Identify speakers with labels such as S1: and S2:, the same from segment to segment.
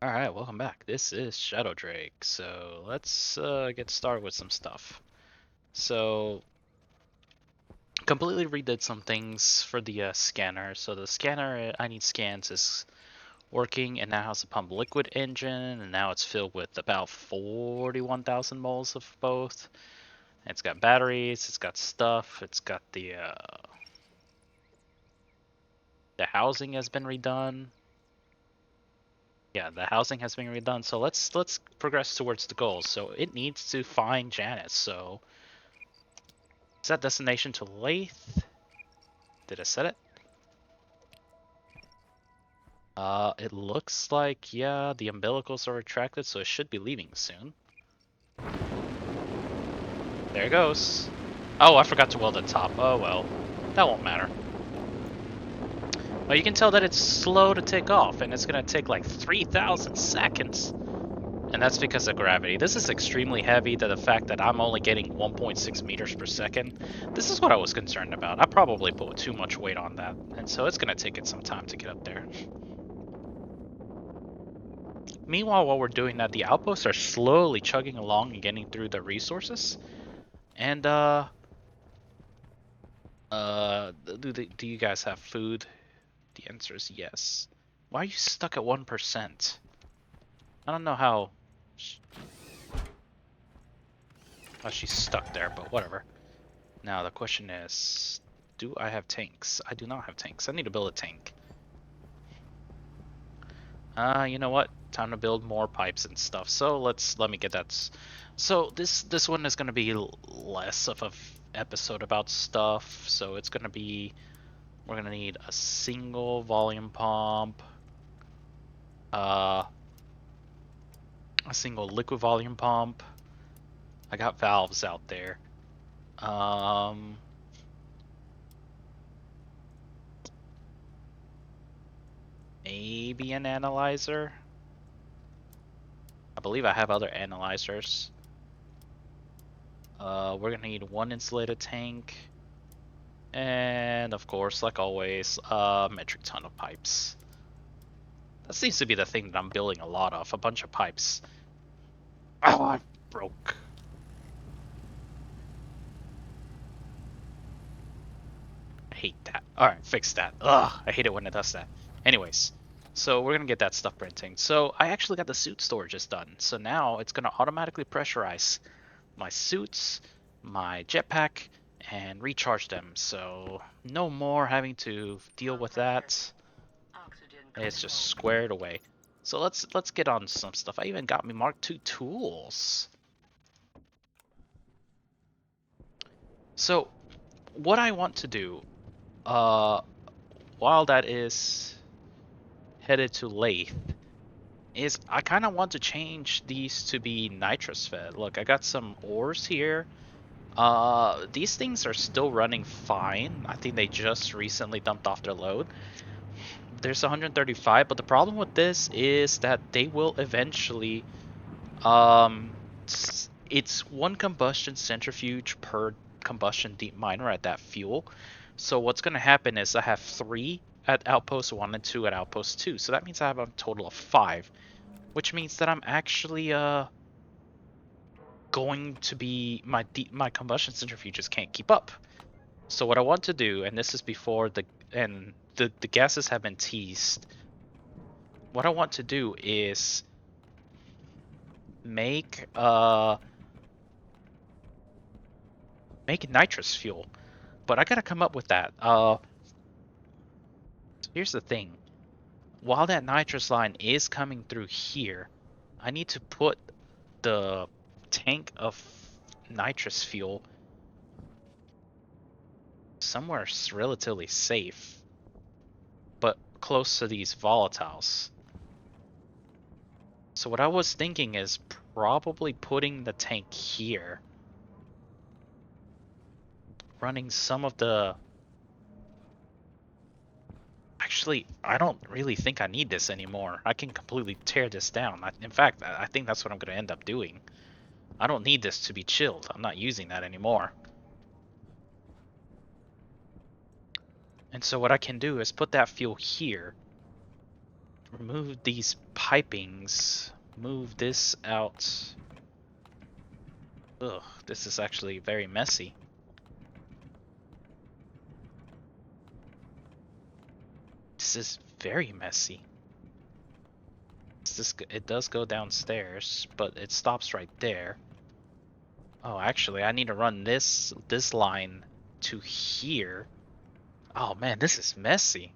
S1: Alright, welcome back. This is Shadow Drake. So let's get started with some stuff. So completely redid some things for the scanner. So the scanner I need scans is working and now has a pump liquid engine and now it's filled with about 41,000 moles of both. It's got batteries, it's got stuff, it's got the housing has been redone. Yeah, the housing has been redone. So let's progress towards the goals. So it needs to find Janus. So set destination to Lathe. Did I set it? It looks like, yeah, the umbilicals are retracted, so it should be leaving soon. There it goes. Oh, I forgot to weld the top. Oh well, that won't matter. Well, you can tell that it's slow to take off, and it's gonna take like 3,000 seconds. And that's because of gravity. This is extremely heavy to the fact that I'm only getting 1.6 meters per second. This is what I was concerned about. I probably put too much weight on that, and so it's gonna take it some time to get up there. Meanwhile, while we're doing that, the outposts are slowly chugging along and getting through the resources. And do you guys have food? The answer is yes. Why are you stuck at 1%? I don't know how she's stuck there, but whatever. Now the question is, do I have tanks? I do not have tanks. I need to build a tank. You know what? Time to build more pipes and stuff. So let me get that. So this one is gonna be less of a episode about stuff. So it's gonna be, we're gonna need a single volume pump, a single liquid volume pump. I got valves out there. Maybe an analyzer. I believe I have other analyzers. We're gonna need one insulated tank. And of course, like always, a metric ton of pipes. That seems to be the thing that I'm building a lot of, a bunch of pipes. Oh, I broke. I hate that. Alright, fix that. Ugh, I hate it when it does that. Anyways, so we're gonna get that stuff printing. So I actually got the suit storages done. So now it's gonna automatically pressurize my suits, my jetpack, and recharge them. So no more having to deal with that. It's just squared away. So let's get on some stuff. I even got me Mark II tools. So what I want to do, while that is headed to Lathe, is I kind of want to change these to be nitrous fed. Look, I got some ores here. These things are still running fine. I think they just recently dumped off their load. There's 135, but the problem with this is that they will eventually, um, it's one combustion centrifuge per combustion deep miner at that fuel. So what's going to happen is I have 3 at outpost 1 and 2 at outpost 2. So that means I have a total of 5, which means that I'm actually going to be, my combustion centrifuges can't keep up. So what I want to do, and this is before the gases have been teased, what I want to do is make make nitrous fuel. But I gotta come up with that. So here's the thing. While that nitrous line is coming through here, I need to put the tank of nitrous fuel somewhere relatively safe, but close to these volatiles. So what I was thinking is probably putting the tank here, running some of the... Actually, I don't really think I need this anymore. I can completely tear this down. In fact, I think that's what I'm going to end up doing. I don't need this to be chilled. I'm not using that anymore. And so what I can do is put that fuel here. remove these pipings, move this out. Ugh, this is actually very messy. This is very messy. It does go downstairs, but it stops right there. Oh, actually, I need to run this line to here. Oh man, this is messy.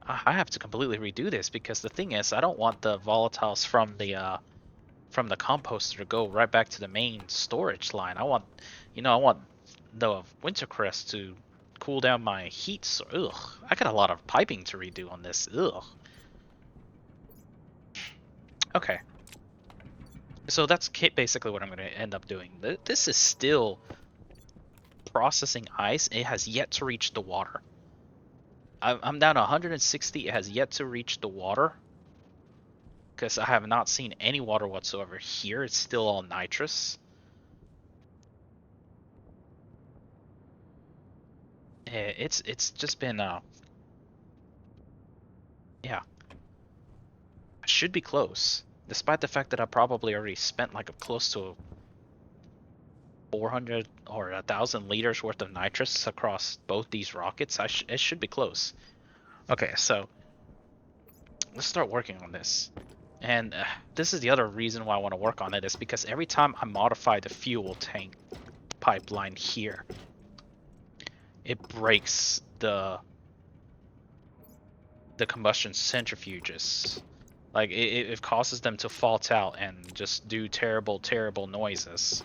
S1: I have to completely redo this because the thing is, I don't want the volatiles from the composter to go right back to the main storage line. I want, I want the winter crest to cool down my heat. So, ugh, I got a lot of piping to redo on this. Ugh. Okay. So that's basically what I'm going to end up doing. This is still processing ice. It has yet to reach the water. I'm down to 160. It has yet to reach the water. Because I have not seen any water whatsoever here. It's still all nitrous. It's just been yeah. I should be close. Despite the fact that I probably already spent like close to 400 or 1,000 liters worth of nitrous across both these rockets, it should be close. Okay, so let's start working on this. And this is the other reason why I want to work on it, is because every time I modify the fuel tank pipeline here, it breaks the combustion centrifuges. Like it causes them to fault out and just do terrible noises.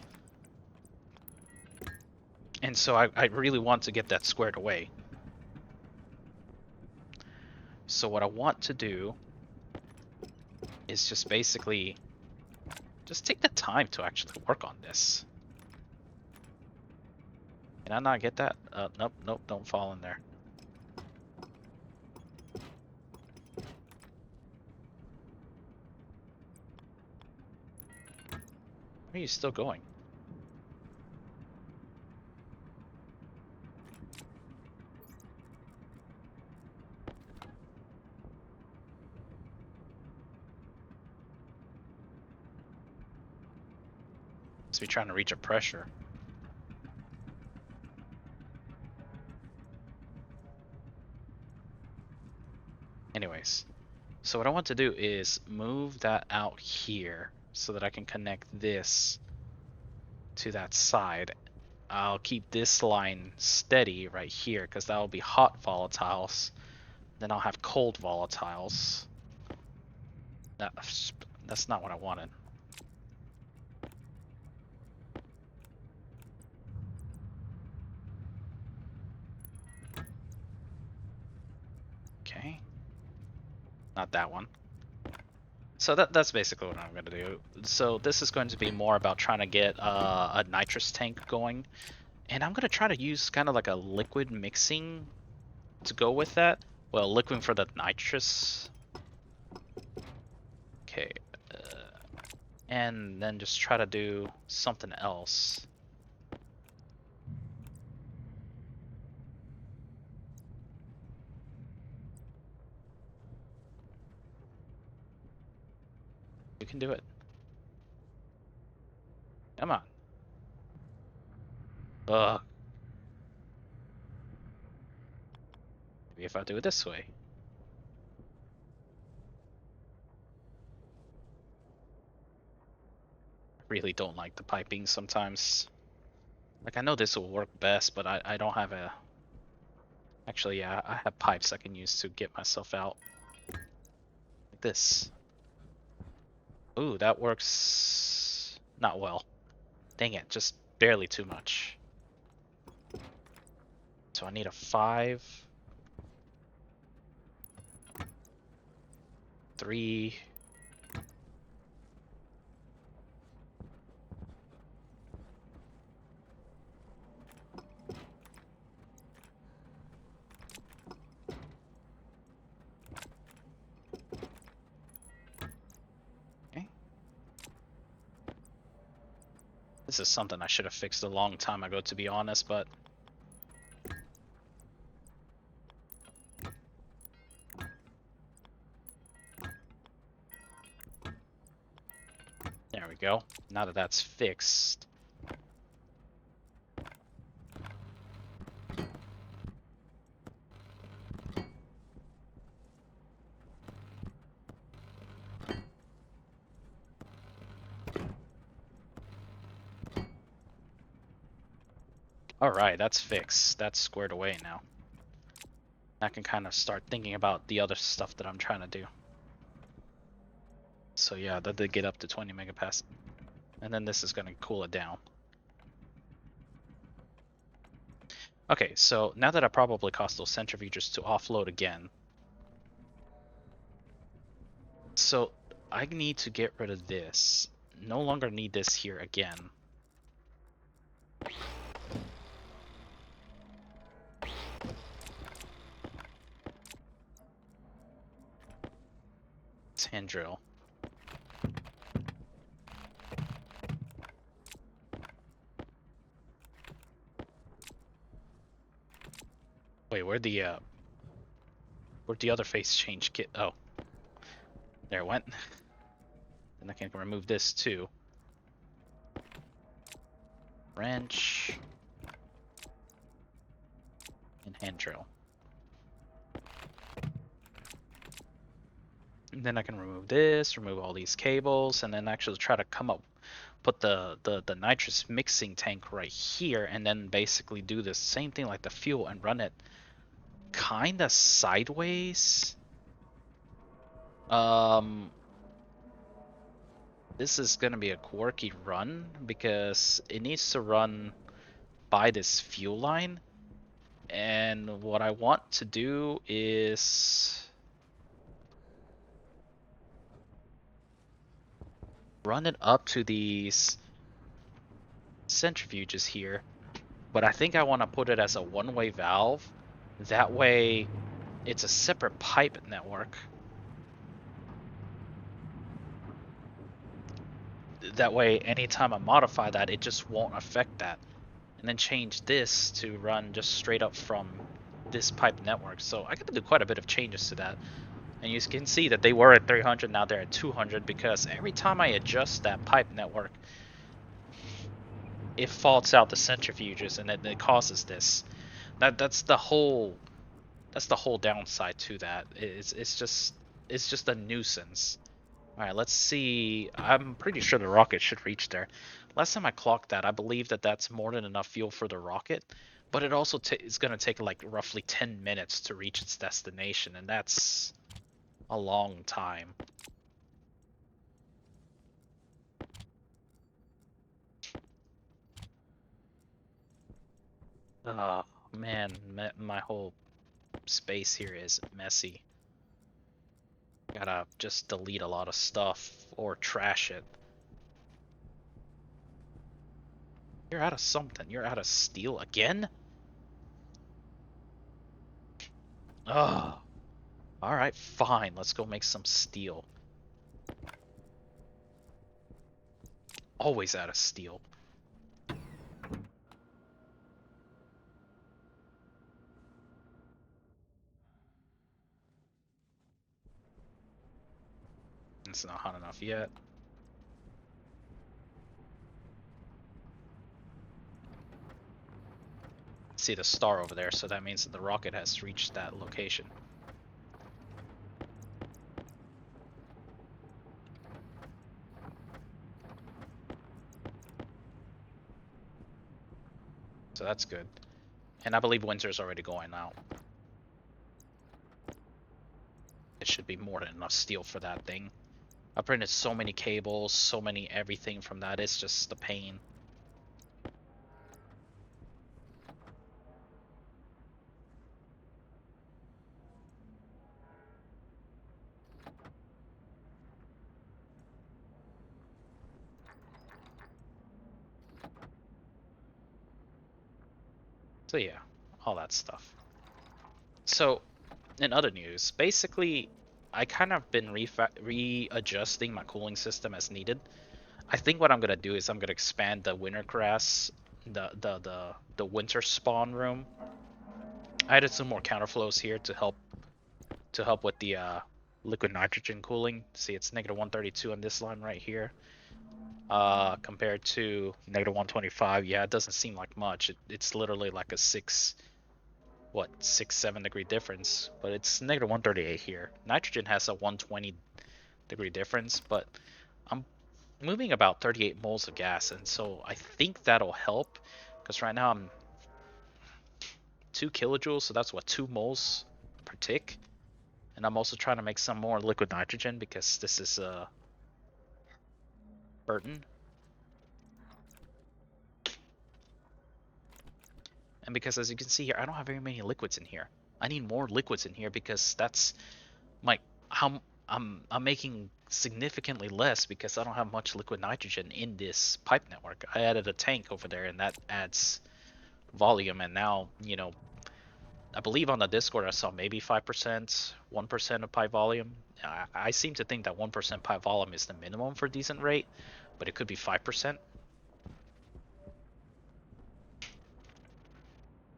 S1: And so I really want to get that squared away. So what I want to do is just basically just take the time to actually work on this. Can I not get that? Nope, don't fall in there. Where are you still going? Must be trying to reach a pressure. Anyways, so what I want to do is move that out here so that I can connect this to that side. I'll keep this line steady right here because that will be hot volatiles. Then I'll have cold volatiles. That's not what I wanted. Okay. Not that one. So that's basically what I'm going to do. So this is going to be more about trying to get a nitrous tank going. And I'm going to try to use kind of like a liquid mixing to go with that. Well, liquid for the nitrous. Okay. And then just try to do something else. You can do it. Come on. Ugh. Maybe if I do it this way. I really don't like the piping sometimes. Like, I know this will work best, but I don't have a... Actually, yeah, I have pipes I can use to get myself out. Like this. Ooh, that works not well. Dang it, just barely too much. So I need a 5, 3. Okay. This is something I should have fixed a long time ago, to be honest, but we go. Now that that's fixed. Alright, that's fixed. That's squared away now. I can kind of start thinking about the other stuff that I'm trying to do. So yeah, that did get up to 20 megapascal. And then this is going to cool it down. Okay, so now that I probably caused those centrifuges to offload again. So I need to get rid of this. No longer need this here again. Hand drill. Wait, where'd the other face change kit? Oh, there it went. Then I can remove this too. Wrench and hand drill. And then I can remove this, remove all these cables, and then actually try to come up, put the nitrous mixing tank right here, and then basically do the same thing like the fuel and run it kind of sideways. This is gonna be a quirky run because it needs to run by this fuel line, and what I want to do is run it up to these centrifuges here, but I think I want to put it as a one-way valve. That way it's a separate pipe network. That way anytime I modify that, it just won't affect that. And then change this to run just straight up from this pipe network. So I got to do quite a bit of changes to that. And you can see that they were at 300, now they're at 200, because every time I adjust that pipe network, it faults out the centrifuges, and it causes this. That's the whole downside to that. It's just a nuisance. All right, let's see. I'm pretty sure the rocket should reach there. Last time I clocked that, I believe that that's more than enough fuel for the rocket, but it also is going to take like roughly 10 minutes to reach its destination, and that's a long time. Oh man, my whole space here is messy. Gotta just delete a lot of stuff or trash it. You're out of something. You're out of steel again? Oh. Alright, fine. Let's go make some steel. Always out of steel. It's not hot enough yet. See the star over there, so that means that the rocket has reached that location. So that's good. And I believe Windsor's already going out. It should be more than enough steel for that thing. I printed so many cables, so many everything from that, it's just a pain. So yeah, all that stuff. So, in other news, basically, I kind of been readjusting my cooling system as needed. I think what I'm gonna do is I'm gonna expand the winter grass, the winter spawn room. I added some more counterflows here to help with the liquid nitrogen cooling. See, it's negative 132 on this line right here. compared to -125. Yeah, it doesn't seem like much. It's literally like a 6-7 degree difference, but it's -138 here. Nitrogen has a 120 degree difference, but I'm moving about 38 moles of gas, and so I think that'll help, because right now I'm 2 kilojoules, so that's what, 2 moles per tick. And I'm also trying to make some more liquid nitrogen because this is Burton. And because, as you can see here, I don't have very many liquids in here. I need more liquids in here because that's my how I'm making significantly less because I don't have much liquid nitrogen in this pipe network. I added a tank over there, and that adds volume. And now, I believe on the Discord I saw maybe 5%, 1% of pipe volume. I seem to think that 1% pipe volume is the minimum for decent rate, but it could be 5%.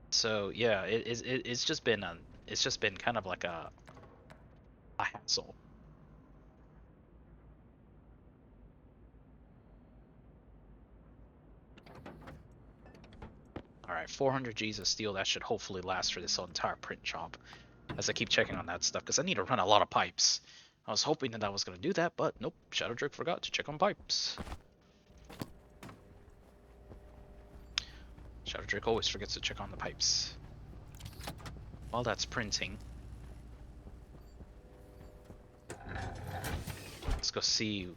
S1: So yeah, it's just been kind of like a hassle. All right, 400 G's of steel, that should hopefully last for this entire print job. As I keep checking on that stuff, because I need to run a lot of pipes. I was hoping that I was going to do that, but nope, Shadow Drake forgot to check on pipes. Shadow Drake always forgets to check on the pipes. While that's printing, let's go see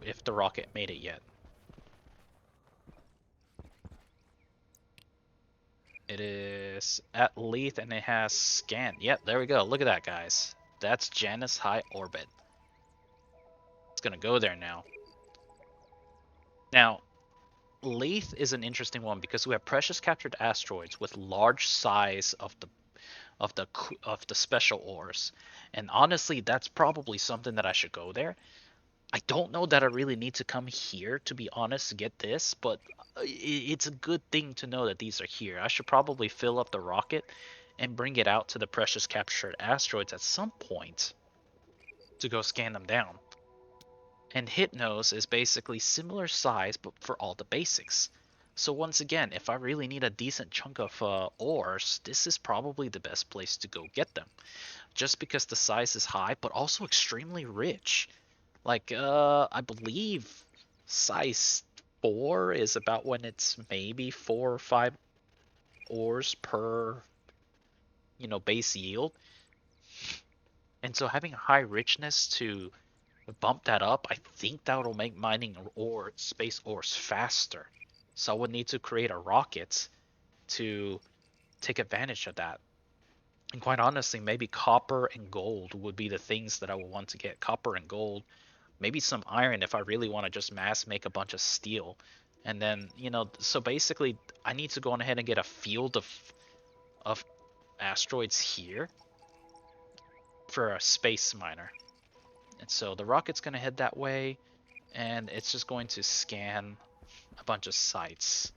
S1: if the rocket made it yet. It is at Leith and it has scan. Yep, there we go. Look at that, guys. That's Janus high orbit. It's gonna go there now. Now, Leith is an interesting one because we have precious captured asteroids with large size of the special ores, and honestly, that's probably something that I should go there. I don't know that I really need to come here, to be honest, to get this, but it's a good thing to know that these are here. I should probably fill up the rocket and bring it out to the precious captured asteroids at some point to go scan them down. And Hypnos is basically similar size, but for all the basics. So once again, if I really need a decent chunk of ores, this is probably the best place to go get them. Just because the size is high, but also extremely rich. Like, I believe size 4 is about when it's maybe 4 or 5 ores per, base yield. And so having high richness to bump that up, I think that will make mining or space ores faster. So I would need to create a rocket to take advantage of that. And quite honestly, maybe copper and gold would be the things that I would want to get. Copper and gold. Maybe some iron if I really want to just mass make a bunch of steel. And then, so basically I need to go on ahead and get a field of asteroids here for a space miner. And so the rocket's going to head that way, and it's just going to scan a bunch of sites.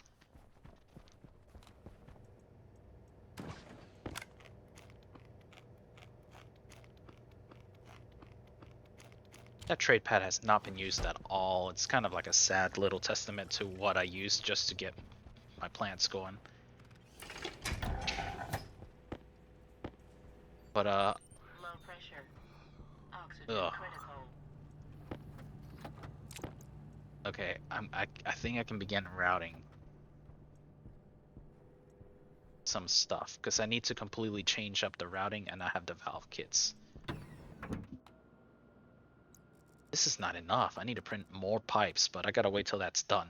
S1: That trade pad has not been used at all. It's kind of like a sad little testament to what I used just to get my plants going. But low pressure. Oxygen critical. Okay, I think I can begin routing some stuff because I need to completely change up the routing, and I have the valve kits. This is not enough. I need to print more pipes, but I gotta wait till that's done.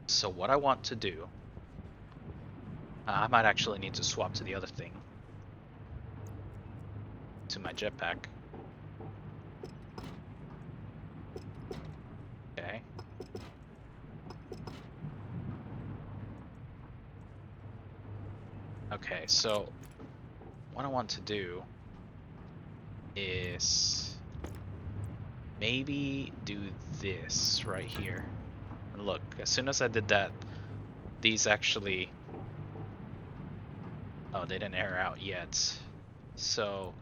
S1: So what I want to do, I might actually need to swap to the other thing, to my jetpack. Okay. Okay, so what I want to do is maybe do this right here. And look, as soon as I did that, these actually Oh, they didn't air out yet. So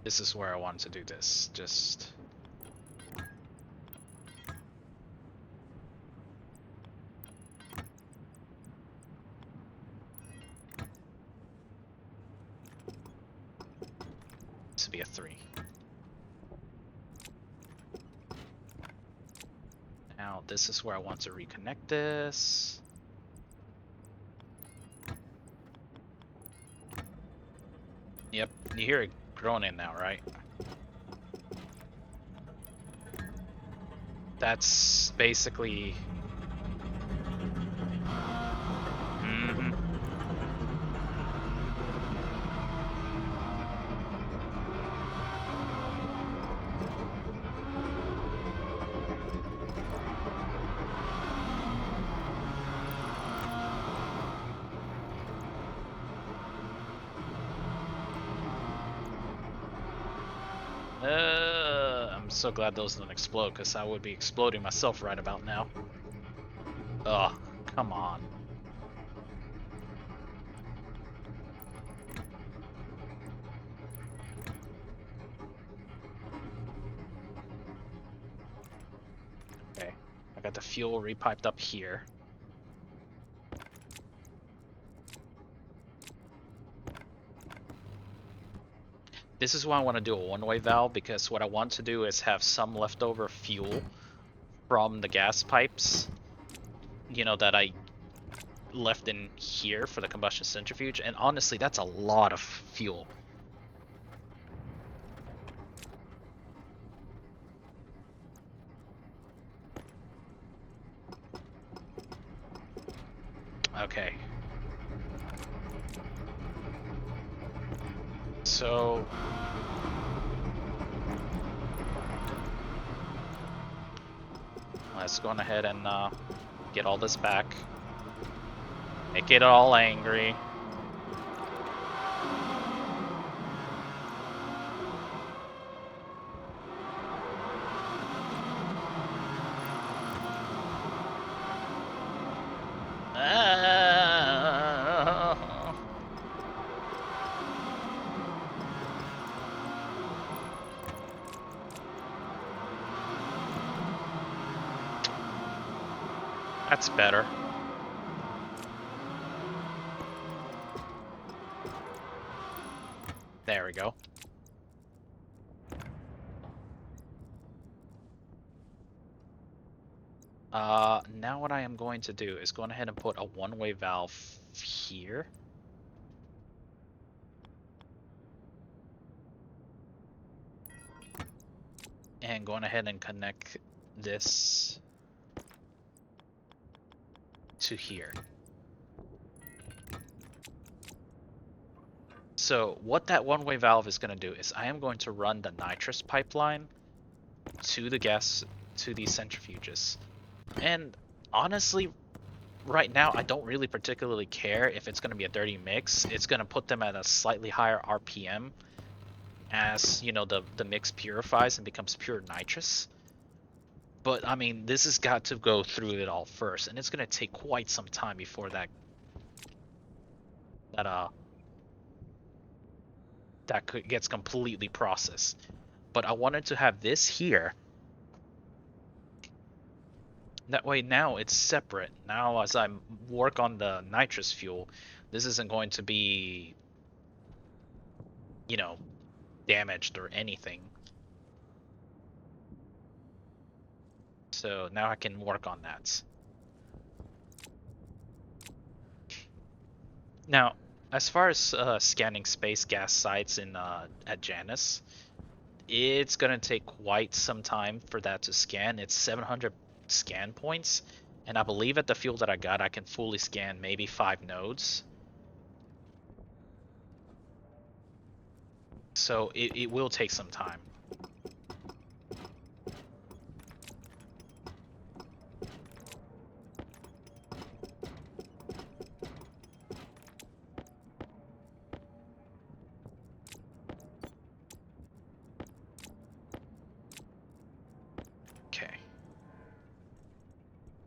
S1: this is where I want to do this. Just to be a 3. Now this is where I want to reconnect this. Yep, you hear it groaning now, right? That's basically... Mhm. I'm so glad those don't explode, because I would be exploding myself right about now. Ugh, come on. Okay, I got the fuel repiped up here. This is why I want to do a one-way valve, because what I want to do is have some leftover fuel from the gas pipes, you know, that I left in here for the combustion centrifuge, and honestly, that's a lot of fuel. Okay. So... let's go on ahead and get all this back. Make it all angry. That's better. There we go. Now what I am going to do is go ahead and put a one-way valve here. And going ahead and connect this to here. So what that one-way valve is going to do is I am going to run the nitrous pipeline to the gas, to these centrifuges. And honestly, right now, I don't really particularly care if it's going to be a dirty mix. It's going to put them at a slightly higher RPM as, you know, the mix purifies and becomes pure nitrous. But, I mean, this has got to go through it all first, and it's going to take quite some time before that gets completely processed. But I wanted to have this here. That way now it's separate. Now as I work on the nitrous fuel, this isn't going to be, you know, damaged or anything. So now I can work on that. Now, as far as scanning space gas sites in at Janus, it's gonna take quite some time for that to scan. It's 700 scan points, and I believe at the fuel that I got, I can fully scan maybe 5 nodes. So it will take some time.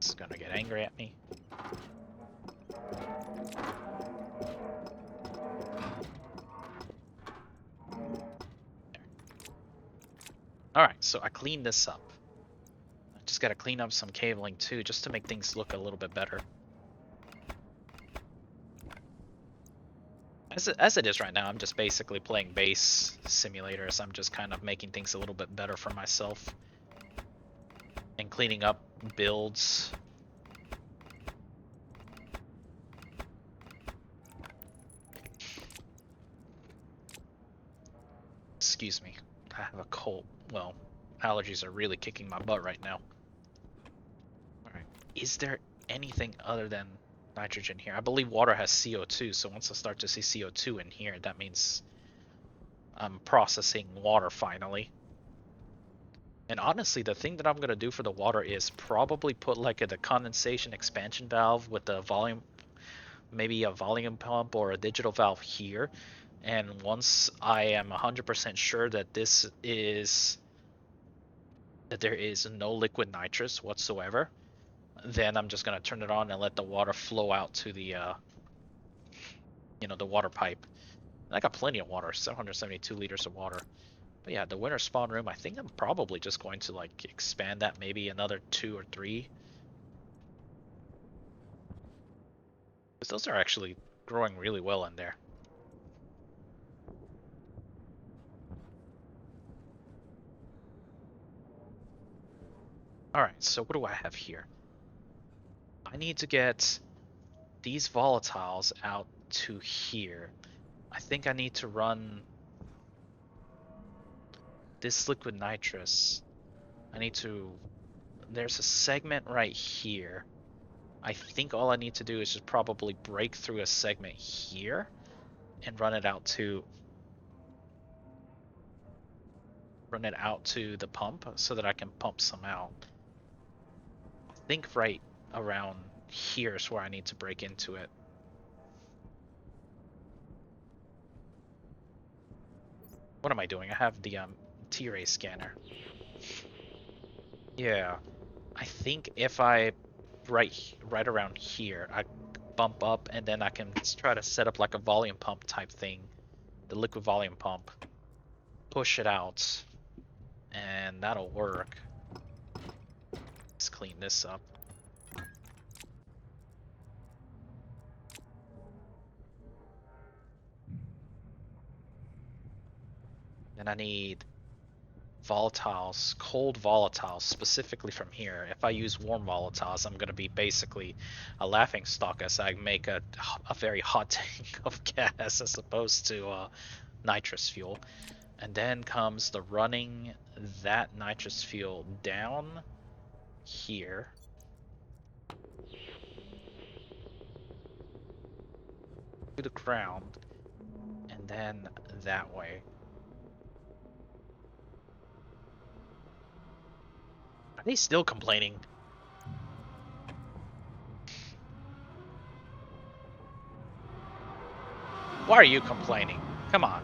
S1: It's gonna get angry at me. Alright, so I cleaned this up. I just gotta clean up some cabling too, just to make things look a little bit better. As it is right now, I'm just basically playing base simulators. I'm just kind of making things a little bit better for myself. And cleaning up builds. Excuse me. I have a cold. Well, allergies are really kicking my butt right now. Alright. Is there anything other than nitrogen here? I believe water has CO2, so once I start to see CO2 in here, that means I'm processing water finally. And honestly, the thing that I'm going to do for the water is probably put like the condensation expansion valve with the volume, maybe a volume pump or a digital valve here. And once I am 100% sure that there is no liquid nitrous whatsoever, then I'm just going to turn it on and let the water flow out to the, the water pipe. And I got plenty of water, 772 liters of water. But yeah, the winter spawn room, I think I'm probably just going to like expand that maybe another 2 or 3. Because those are actually growing really well in there. Alright, so what do I have here? I need to get these volatiles out to here. I think I need to run this liquid nitrous. There's a segment right here. I think all I need to do is just probably break through a segment here and run it out to the pump so that I can pump some out. I think right around here is where I need to break into it. What am I doing? I have the T-ray scanner. Yeah, I think if I right around here, I bump up and then I can try to set up like a volume pump type thing, the liquid volume pump, push it out, and that'll work. Let's clean this up. Then I need volatiles, cold volatiles, specifically from here. If I use warm volatiles, I'm going to be basically a laughing stock as I make a very hot tank of gas as opposed to nitrous fuel. And then comes the running that nitrous fuel down here. To the ground. And then that way. Are they still complaining? Why are you complaining? Come on.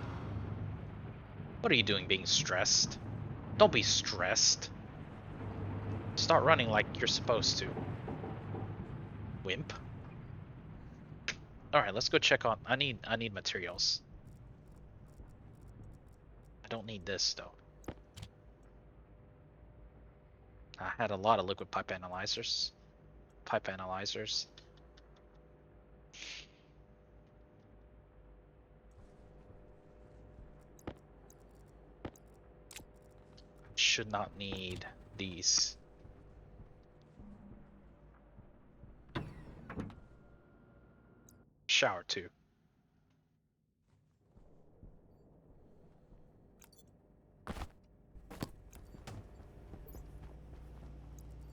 S1: What are you doing being stressed? Don't be stressed. Start running like you're supposed to. Wimp. Alright, let's go check on... I need materials. I don't need this, though. I had a lot of liquid pipe analyzers. Should not need these. Shower too.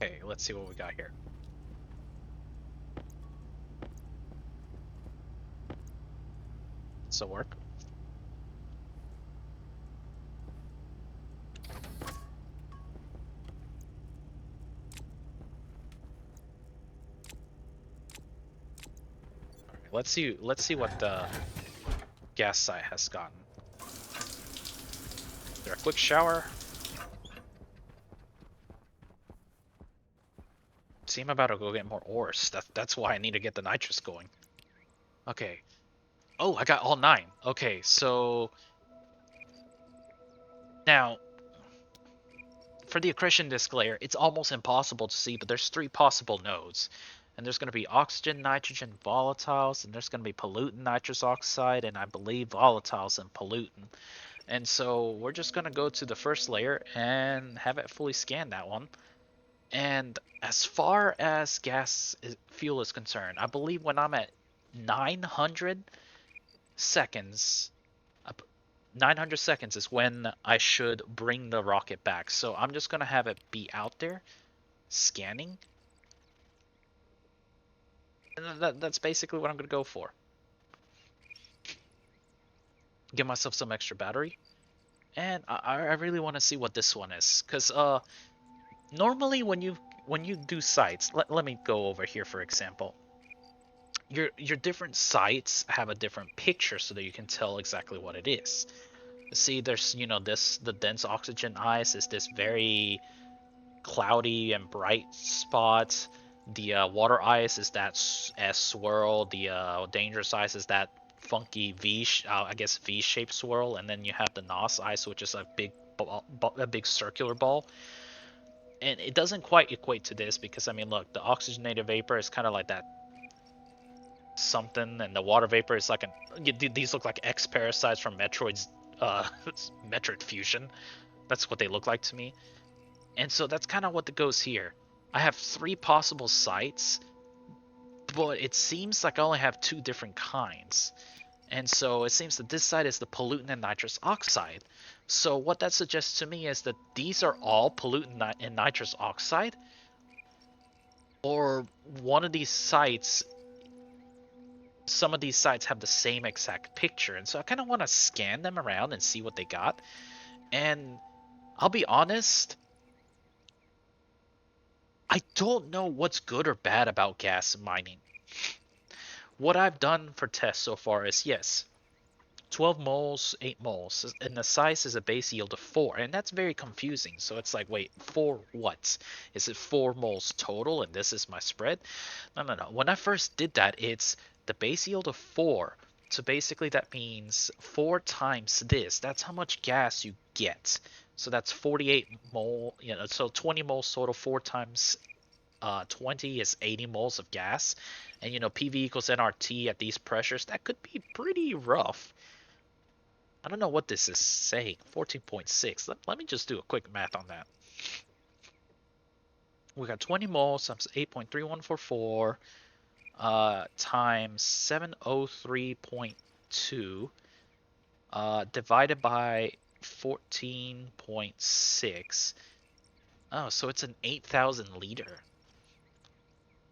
S1: Okay, let's see what we got here. This'll work. Let's see what the gas site has gotten. Is there a quick shower? See, I'm about to go get more ores. That's why I need to get the nitrous going. Okay. Oh, I got all 9. Okay, so now for the accretion disk layer, it's almost impossible to see, but there's 3 possible nodes. And there's going to be oxygen, nitrogen, volatiles, and there's going to be pollutant nitrous oxide, and I believe volatiles and pollutant. And so we're just going to go to the first layer and have it fully scan that one. And as far as fuel is concerned, I believe when I'm at 900 seconds, 900 seconds is when I should bring the rocket back. So I'm just going to have it be out there scanning. And that's basically what I'm going to go for. Give myself some extra battery. And I really want to see what this one is. Because normally when you do sites, let me go over here for example. Your different sites have a different picture so that you can tell exactly what it is. See, there's, you know, the dense oxygen ice is this very cloudy and bright spot. The water ice is that S swirl. The dangerous ice is that funky I guess V-shaped swirl, and then you have the NOS ice, which is a big circular ball. And it doesn't quite equate to this because, I mean, look, the oxygenated vapor is kind of like that something, and the water vapor is like these look like X parasites from Metroid's Metroid Fusion. That's what they look like to me. And so that's kind of what goes here. I have 3 possible sites, but it seems like I only have 2 different kinds. And so it seems that this side is the pollutant and nitrous oxide. So what that suggests to me is that these are all pollutant and nitrous oxide, or one of these sites, some of these sites have the same exact picture. And so I kind of want to scan them around and see what they got. And I'll be honest, I don't know what's good or bad about gas mining. What I've done for tests so far is, yes, 12 moles, 8 moles, and the size is a base yield of 4, and that's very confusing. So it's like, wait, 4 what? Is it 4 moles total, and this is my spread? No. When I first did that, it's the base yield of 4. So basically that means 4 times this. That's how much gas you get. So that's 48 mole, you know, so 20 moles total, 4 times 20 is 80 moles of gas. And, you know, PV equals nRT at these pressures. That could be pretty rough. I don't know what this is saying. 14.6. Let me just do a quick math on that. We got 20 moles times 8.3144 times 703.2 divided by 14.6. Oh, so it's an 8,000 liter.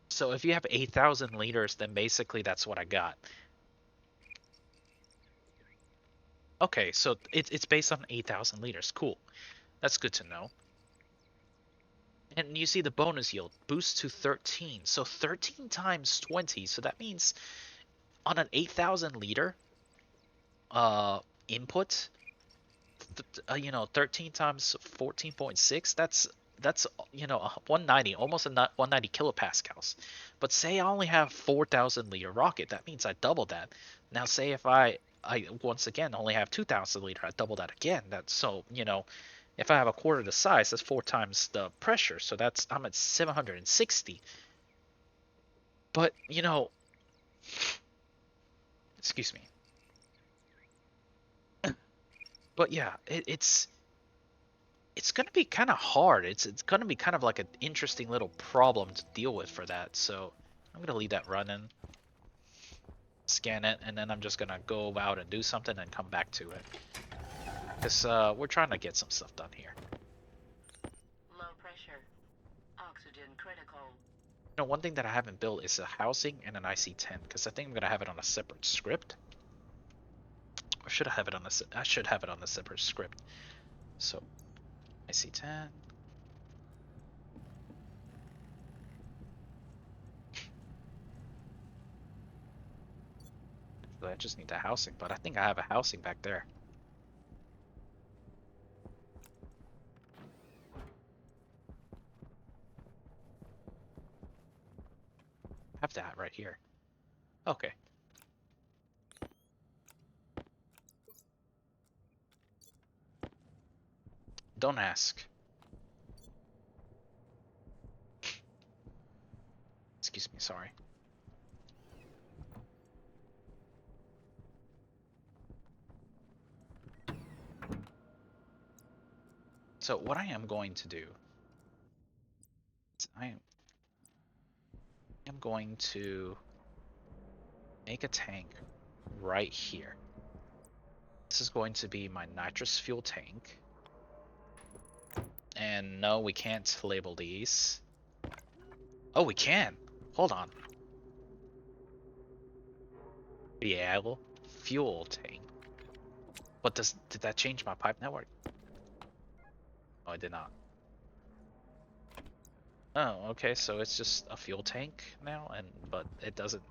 S1: So if you have 8,000 liters, then basically that's what I got. Okay, so it's based on 8,000 liters. Cool. That's good to know. And you see the bonus yield boosts to 13. So 13 times 20. So that means on an 8,000 liter input, you know, 13 times 14.6, that's you know, 190, almost 190 kilopascals. But say I only have 4,000 liter rocket, that means I double that. Now say if I once again only have 2,000 liter, I double that again. That's, so, you know, if I have a quarter the size, that's 4 times the pressure. So that's, I'm at 760. But, you know, excuse me. But yeah, it's going to be kind of hard. It's going to be kind of like an interesting little problem to deal with for that. So I'm going to leave that running, scan it, and then I'm just going to go out and do something and come back to it. Because we're trying to get some stuff done here.
S2: Low pressure. Oxygen critical.
S1: You know, one thing that I haven't built is a housing and an IC-10, because I think I'm going to have it on a separate script. Or should I have it on I should have it on a separate script. So IC-10. I just need the housing, but I think I have a housing back there. have that right here. Okay. Don't ask. Excuse me, sorry. So what I am going to do is I am going to make a tank right here. This is going to be my nitrous fuel tank. And no, we can't label these. Oh, we can. Hold on. Fuel tank. What did that change my pipe network? Oh, it did not. Oh, okay, so it's just a fuel tank now, but it doesn't.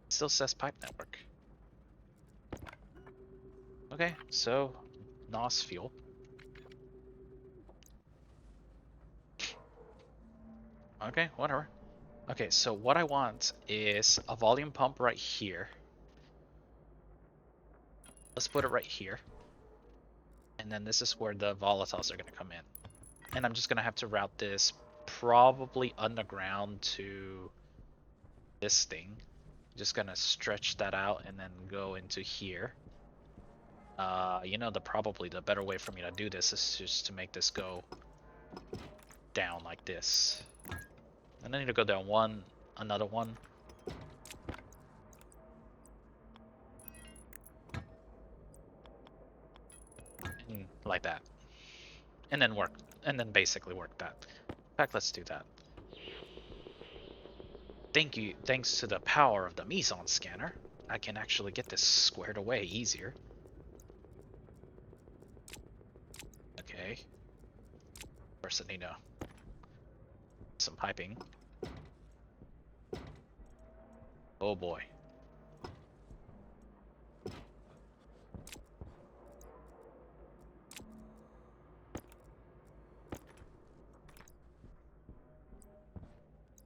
S1: It still says pipe network. Okay, so NOS fuel. Okay, whatever. Okay, so what I want is a volume pump right here. Let's put it right here. And then this is where the volatiles are going to come in. And I'm just going to have to route this probably underground to this thing. Just going to stretch that out and then go into here. You know, probably the better way for me to do this is just to make this go down like this. And I need to go down one, another one. And like that. And then basically work that. In fact, let's do that. Thanks to the power of the meson scanner, I can actually get this squared away easier. Okay. First I need some piping. Oh boy.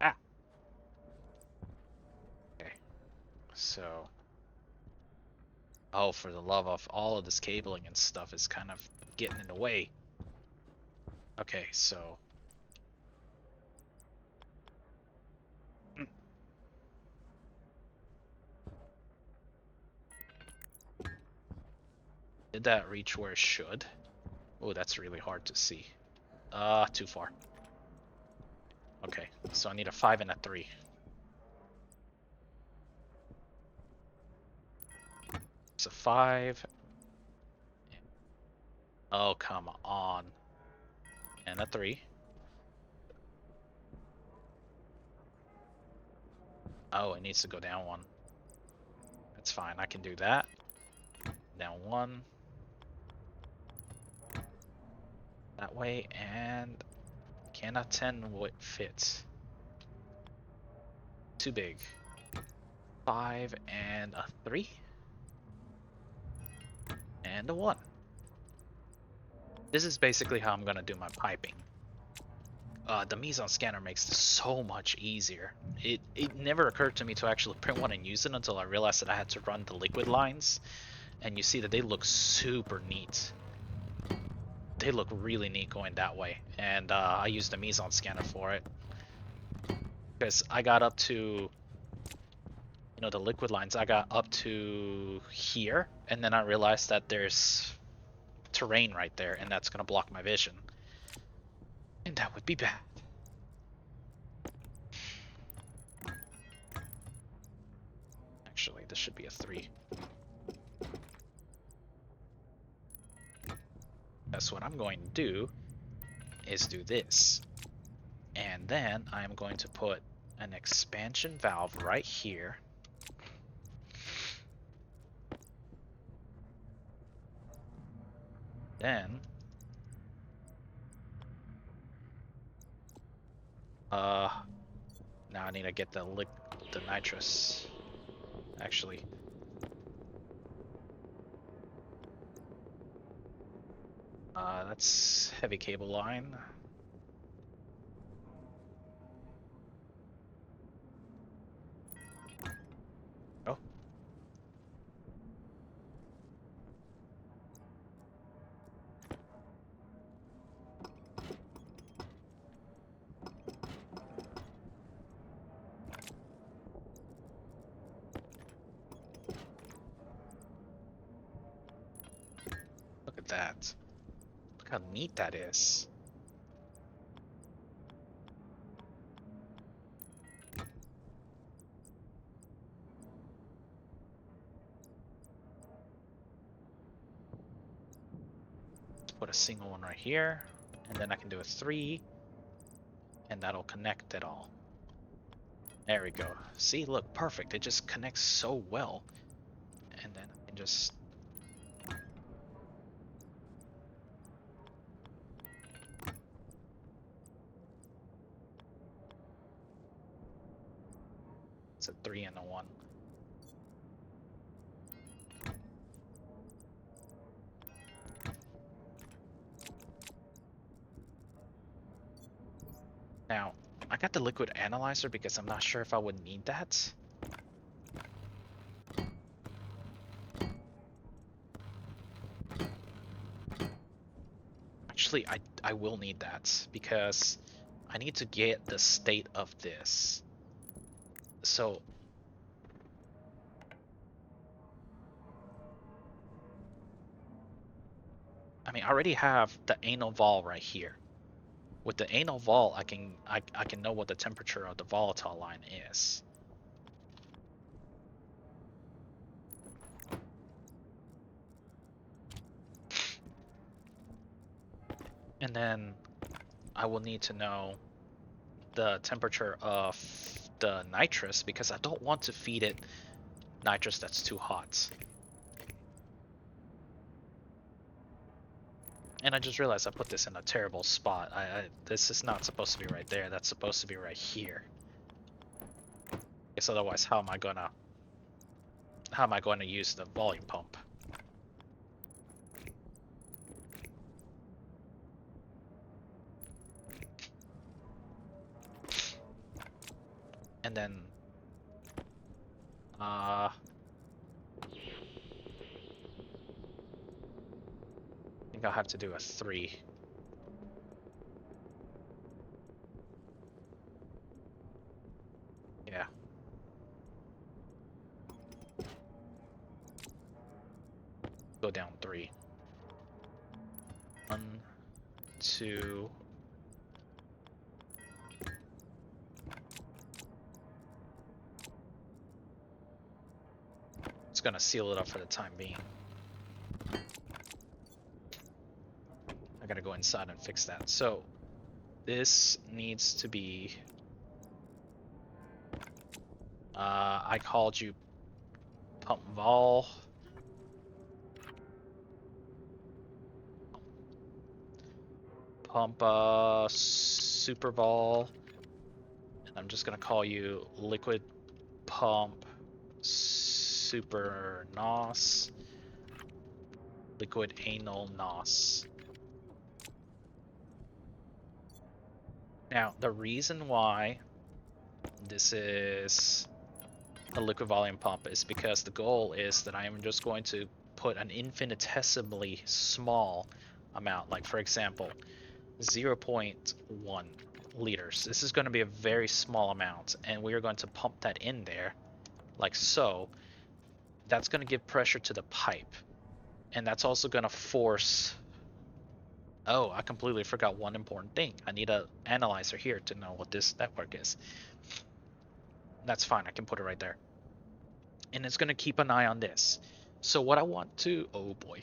S1: Ah. Okay. So. Oh, for the love of all of this cabling and stuff is kind of getting in the way. Okay, so. Did that reach where it should? Oh, that's really hard to see. Too far. Okay, so I need a 5 and a 3. So 5. Oh, come on. And a 3. Oh, it needs to go down 1. That's fine, I can do that. Down 1. That way, and can a 10 fit? Too big. 5 and a 3. And a 1. This is basically how I'm gonna do my piping. The meson scanner makes this so much easier. It never occurred to me to actually print one and use it until I realized that I had to run the liquid lines. And you see that they look super neat. They look really neat going that way. And I used the meson scanner for it. Because I got up to, the liquid lines, I got up to here. And then I realized that there's terrain right there. And that's going to block my vision. And that would be bad. Actually, this should be a 3. That's what I'm going to do, is do this. And then I'm going to put an expansion valve right here. Then now I need to get the nitrous. Actually, that's heavy cable line. at that. Look how neat that is. Put a single one right here, and then I can do a 3, and that'll connect it all. There we go. See, look, perfect. It just connects so well. And then I can just... It's a 3 and a 1. Now, I got the liquid analyzer because I'm not sure if I would need that. Actually, I will need that because I need to get the state of this. So, I mean, I already have the anal vol right here. With the anal vol, I can know what the temperature of the volatile line is. And then I will need to know the temperature of the nitrous because I don't want to feed it nitrous that's too hot. And I just realized I put this in a terrible spot. This is not supposed to be right there. That's supposed to be right here. Because otherwise, how am I gonna use the volume pump? And then, I think I'll have to do a 3. Yeah. Go down 3. 1, 2. It's gonna seal it up for the time being. I gotta go inside and fix that. So this needs to be I called you pump vol. Pump super vol. And I'm just gonna call you liquid pump super nos. Liquid anal nos. Now, the reason why this is a liquid volume pump is because the goal is that I am just going to put an infinitesimally small amount, like for example, 0.1 liters. This is going to be a very small amount, and we are going to pump that in there, like so. That's going to give pressure to the pipe, and that's also going to force... Oh, I completely forgot one important thing. I need an analyzer here to know what this network is. That's fine, I can put it right there. And it's going to keep an eye on this. So what I want to... Oh boy.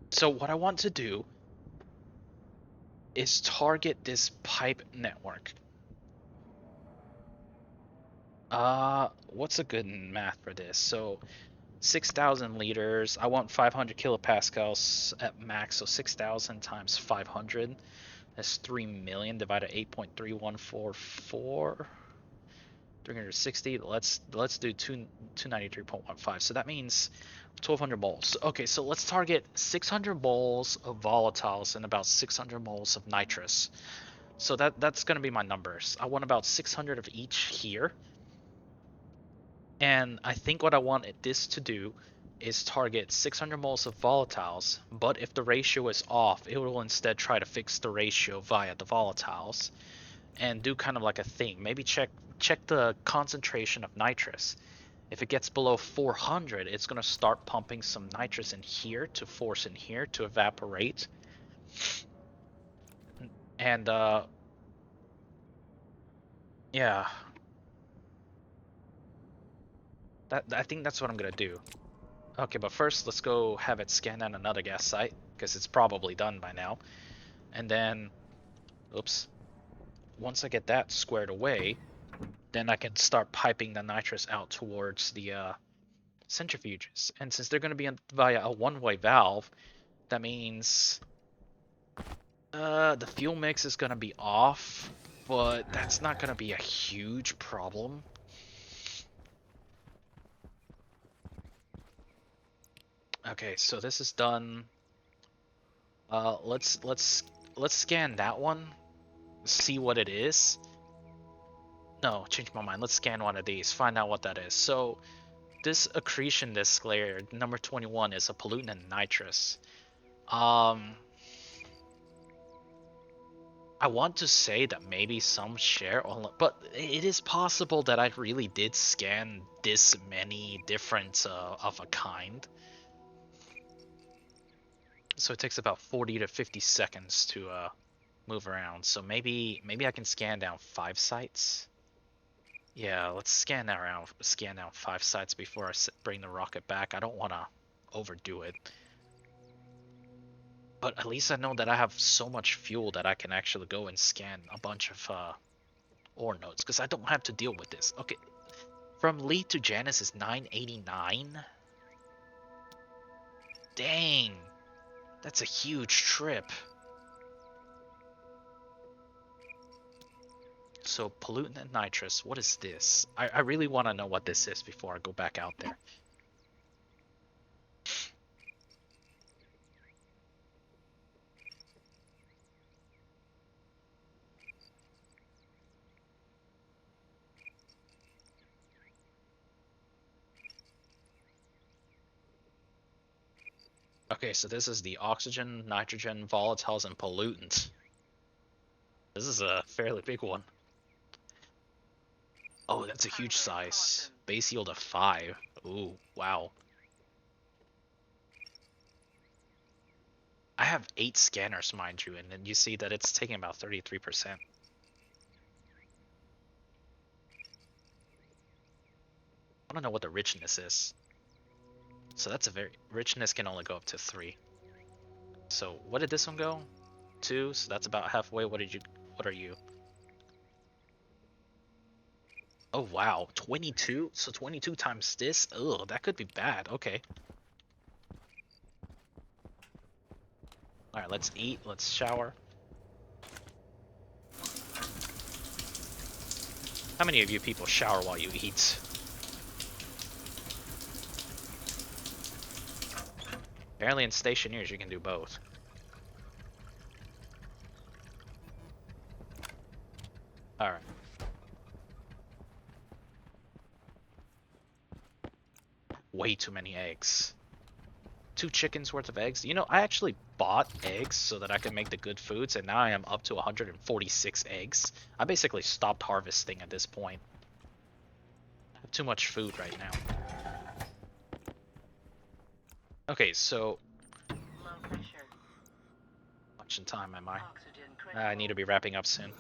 S1: So what I want to do is target this pipe network. What's a good math for this? So 6,000 liters. I want 500 kilopascals at max, so 6,000 times 500. That's 3 million divided 8.3144. 360. Let's do 293.15. So that means 1,200 moles. Okay, so let's target 600 moles of volatiles and about 600 moles of nitrous. So that's going to be my numbers. I want about 600 of each here. And I think what I want this to do is target 600 moles of volatiles, but if the ratio is off, it will instead try to fix the ratio via the volatiles. and do kind of like a thing. Maybe check the concentration of nitrous. If it gets below 400, it's going to start pumping some nitrous in here to force in here to evaporate. And yeah, I think that's what I'm going to do. Okay, but first let's go have it scan on another gas site because it's probably done by now. And then, oops, once I get that squared away, then I can start piping the nitrous out towards the centrifuges. And since they're going to be via a one-way valve, that means the fuel mix is going to be off, but that's not going to be a huge problem. Okay, so this is done. Let's scan that one, see what it is. No, change my mind. Let's scan one of these, find out what that is. So this accretion disk layer, number 21, is a pollutant and nitrous. I want to say that maybe some share on, but it is possible that I really did scan this many different of a kind. So it takes about 40 to 50 seconds to move around. So maybe I can scan down 5 sites. Yeah, let's scan down 5 sites before I bring the rocket back. I don't want to overdo it. But at least I know that I have so much fuel that I can actually go and scan a bunch of ore nodes, because I don't have to deal with this. Okay, from Lee to Janus is 989. Dang, that's a huge trip. So pollutant and nitrous, what is this? I really want to know what this is before I go back out there. Okay, so this is the oxygen, nitrogen, volatiles, and pollutants. This is a fairly big one. Oh, that's a huge size. Base yield of 5. Ooh, wow. I have 8 scanners, mind you, and then you see that it's taking about 33%. I don't know what the richness is. So that's a very... Richness can only go up to 3. So what did this one go? 2, so that's about halfway. What are you? Oh wow, 22? So 22 times this? Ugh, that could be bad. Okay. Alright, let's eat, let's shower. How many of you people shower while you eat? Apparently in Stationeers you can do both. Alright. Way too many eggs. 2 chickens worth of eggs. You know, I actually bought eggs so that I could make the good foods, and now I am up to 146 eggs. I basically stopped harvesting at this point. I have too much food right now. Okay, so... How much in time am I? I need to be wrapping up soon.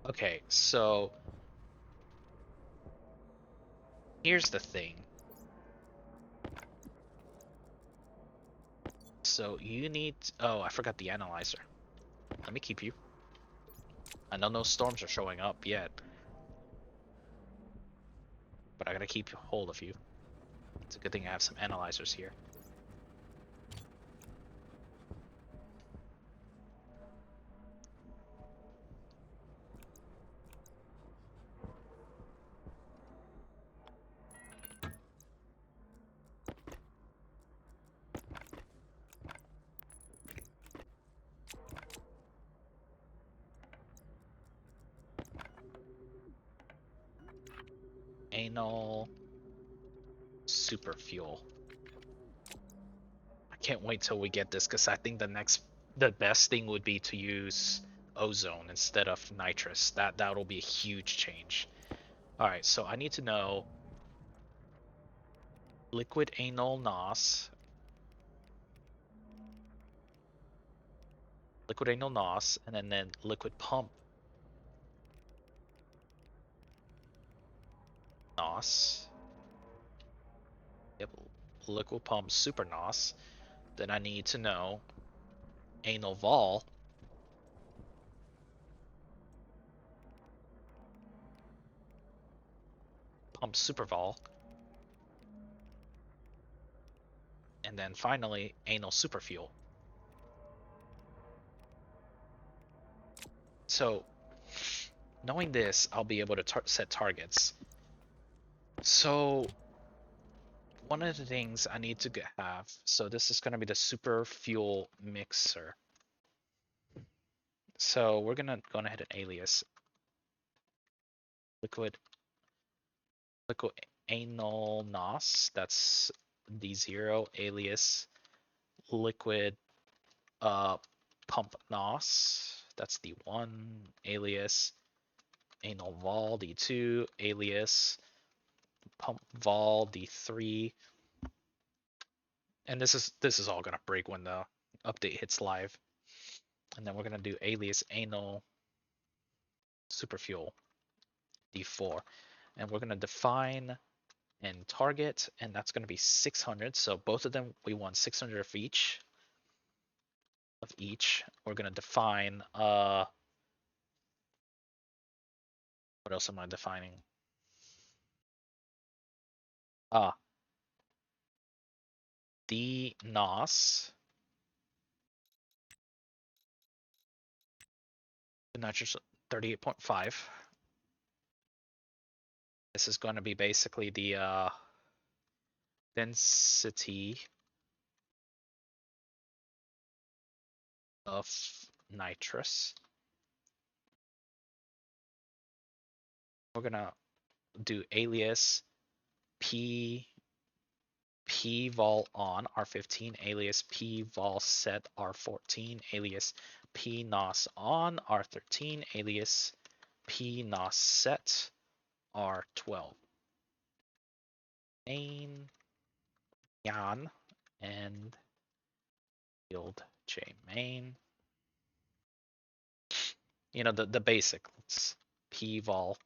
S1: Okay, so... Here's the thing. So you need... Oh, I forgot the analyzer. Let me keep you. I know no storms are showing up yet. But I gotta keep hold of you. It's a good thing I have some analyzers here. Anal super fuel. I can't wait till we get this because I think the best thing would be to use ozone instead of nitrous. That'll be a huge change. All right, so I need to know liquid anal nos, and then liquid pump nos. Yep, liquid pump super nos. Then I need to know anal vol pump super vol, and then finally anal super fuel. So knowing this, I'll be able to set targets. So one of the things I need to have, so this is going to be the super fuel mixer. So we're going to go ahead and alias liquid anal nos, that's D0, alias liquid pump nos, that's D1, alias anal vol D2, alias pump vol D3. And this is all gonna break when the update hits live. And then we're gonna do alias anal superfuel D4. And we're gonna define and target, and that's gonna be 600. So both of them we want 600 of each. We're gonna define what else am I defining? D NOS, nitrous 38.5. This is going to be basically the density of nitrous. We're gonna do alias p vol on R15, alias p vol set R14, alias p nos on R13, alias p nos set R12. Main yan and field j main. You know, the basics. P vol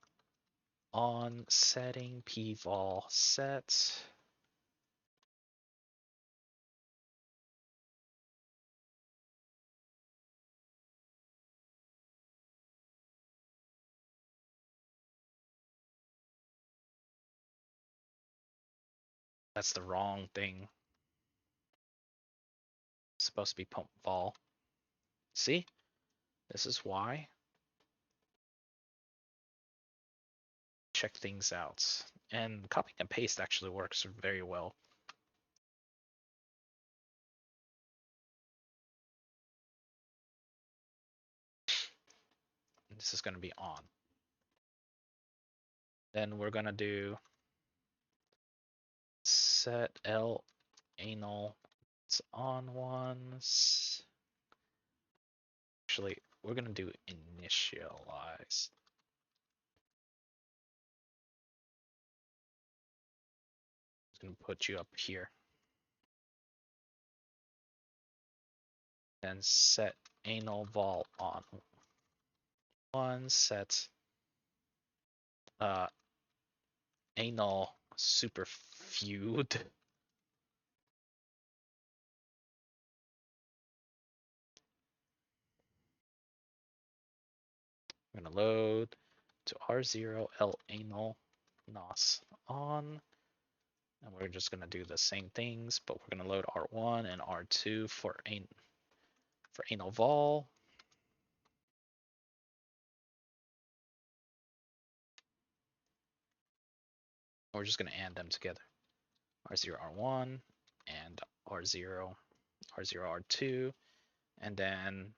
S1: on setting, p vol set. That's the wrong thing. It's supposed to be pump vol. See? This is why. Check things out. And copying and paste actually works very well. This is going to be on. Then we're going to do set L anal. It's on ones. Actually, we're going to do initialize. It's going to put you up here. Then set anal vol on one, set anal superfued. We're gonna load to R0 L anal nos on, and we're just gonna do the same things, but we're gonna load R1 and R2 for anal vol. We're just gonna add them together. R0 R1 and R0 R2, and then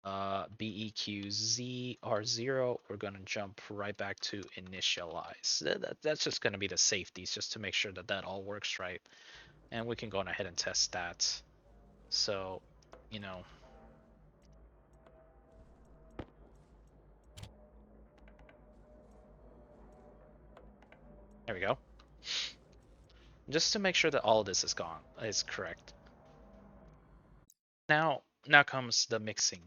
S1: BEQZ R0, we're going to jump right back to initialize. That's just going to be the safeties, just to make sure that all works right. and we can go ahead and test that. So, you know, there we go. Just to make sure that all of this is correct. Now comes the mixing.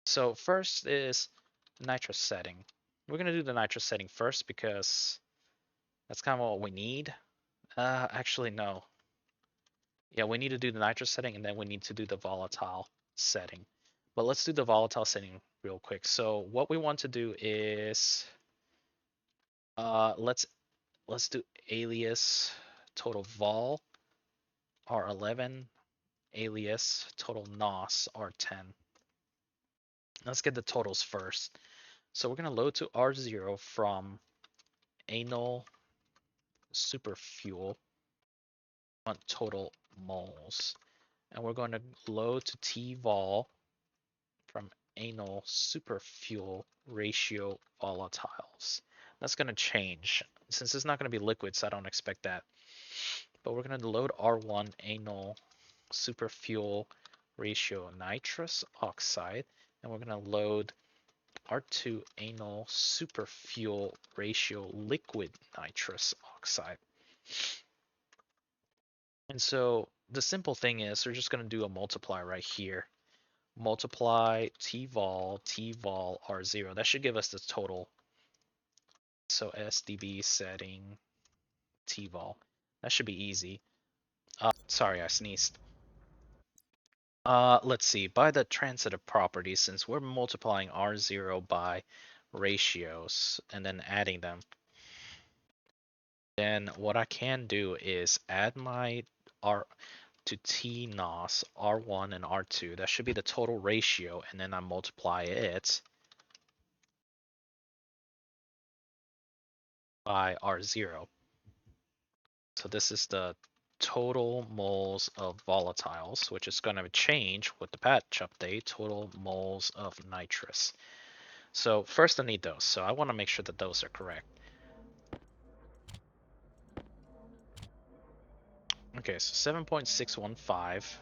S1: So first is nitrous setting. We're gonna do the nitrous setting first because that's kind of what we need. Actually no. Yeah, we need to do the nitrous setting and then we need to do the volatile setting. But let's do the volatile setting real quick. So what we want to do is let's do alias total vol R11, alias total nos R10. Let's get the totals first. So we're gonna load to R0 from anal superfuel on total moles. And we're going to load to T-vol from anal superfuel ratio volatiles. That's going to change. Since it's not going to be liquids, I don't expect that. But we're going to load R1 anal superfuel ratio nitrous oxide. And we're going to load R2 anal superfuel ratio liquid nitrous oxide. And so the simple thing is we're just going to do a multiply right here. Multiply T-vol R0. That should give us the total. So SDB setting T-vol. That should be easy. Sorry, I sneezed. Let's see. By the transitive properties, since we're multiplying R0 by ratios and then adding them, then what I can do is add my R to T nos R1 and R2. That should be the total ratio, and then I multiply it by R0. So this is the total moles of volatiles, which is going to change with the patch update, total moles of nitrous. So first I need those. So I want to make sure that those are correct. Okay, so 7.615.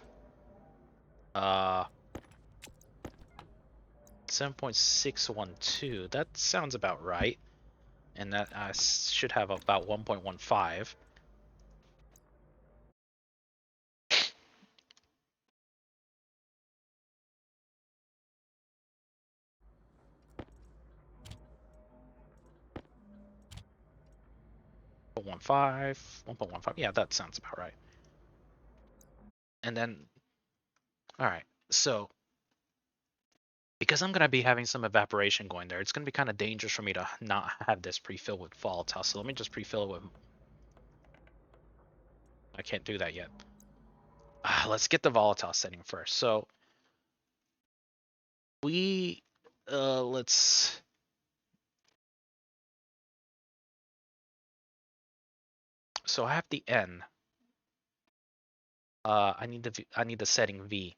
S1: 7.612. That sounds about right. And that should have about 1.15. 1.15. Yeah, that sounds about right. And then, all right. So because I'm going to be having some evaporation going there, it's going to be kind of dangerous for me to not have this pre-filled with volatile. So let me just pre-fill it with... I can't do that yet. Let's get the volatile setting first. So we... let's... So I have the N. I need the setting V.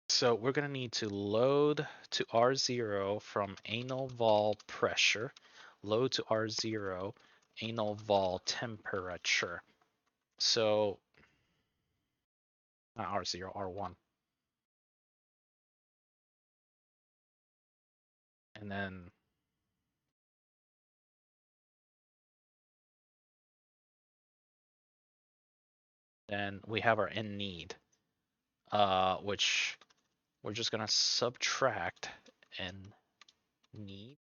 S1: So we're going to need to load to R0 from anal vol pressure, load to R0 anal vol temperature. So, not R0, R1. And then we have our N need, which we're just going to subtract N need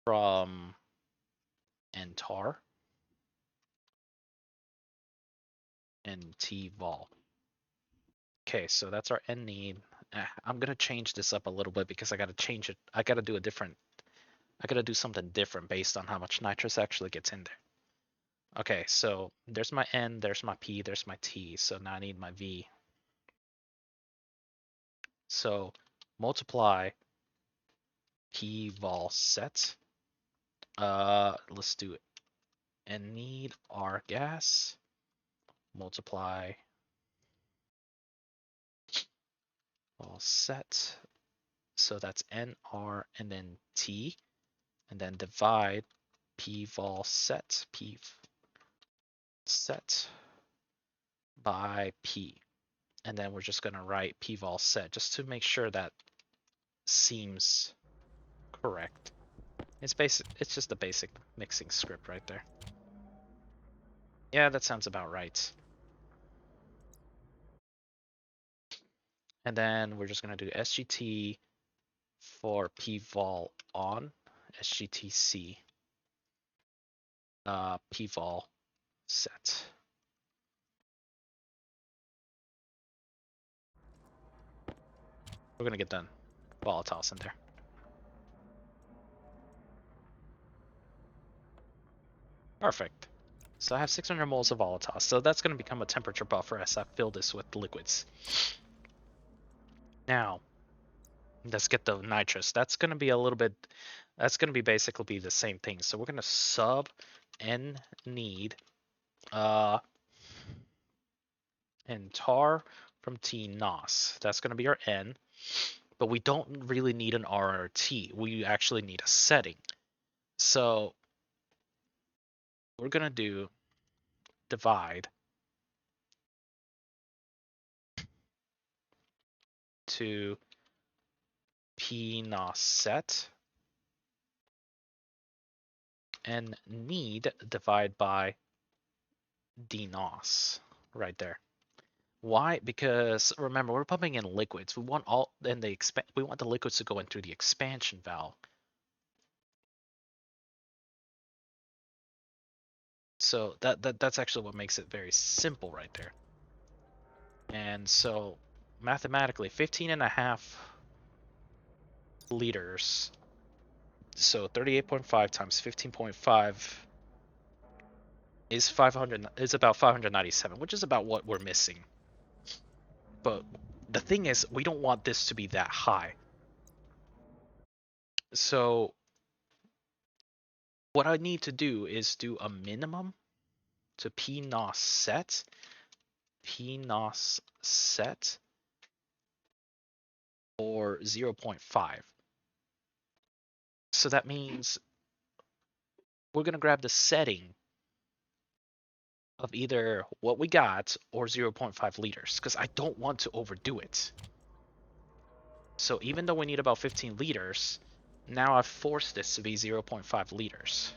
S1: from N tar and T vol. Okay, so that's our N need. I'm gonna change this up a little bit because I gotta change it. I gotta do something different based on how much nitrous actually gets in there. Okay, so there's my N, there's my P, there's my T. So now I need my V. So multiply P vol set. Let's do it. N need R gas. Multiply vol set. So that's NR and then T. and then divide pvol set by p, and then we're just gonna write pvol set just to make sure that seems correct. It's basic. It's just a basic mixing script right there. Yeah, that sounds about right. And then we're just gonna do sgt for pvol on, sgtc pvol set. We're gonna get done volatiles in there. Perfect. So I have 600 moles of volatiles. So that's going to become a temperature buffer as I fill this with liquids. Now, let's get the nitrous. That's going to be a little bit, that's going to be basically the same thing. So we're going to sub n need and tar from T nos. That's going to be our n. But we don't really need an R or T. We actually need a setting. So we're going to do divide to P nos set and need divide by dnos right there. Why? Because remember, we're pumping in liquids. We want all and we want the liquids to go in through the expansion valve. So that's actually what makes it very simple right there. And so mathematically 15.5 liters. So 38.5 times 15.5 is 500 is about 597, which is about what we're missing. But the thing is, we don't want this to be that high. So what I need to do is do a minimum to pnos set or 0.5. So that means we're going to grab the setting of either what we got or 0.5 liters because I don't want to overdo it. So even though we need about 15 liters, now I've forced this to be 0.5 liters.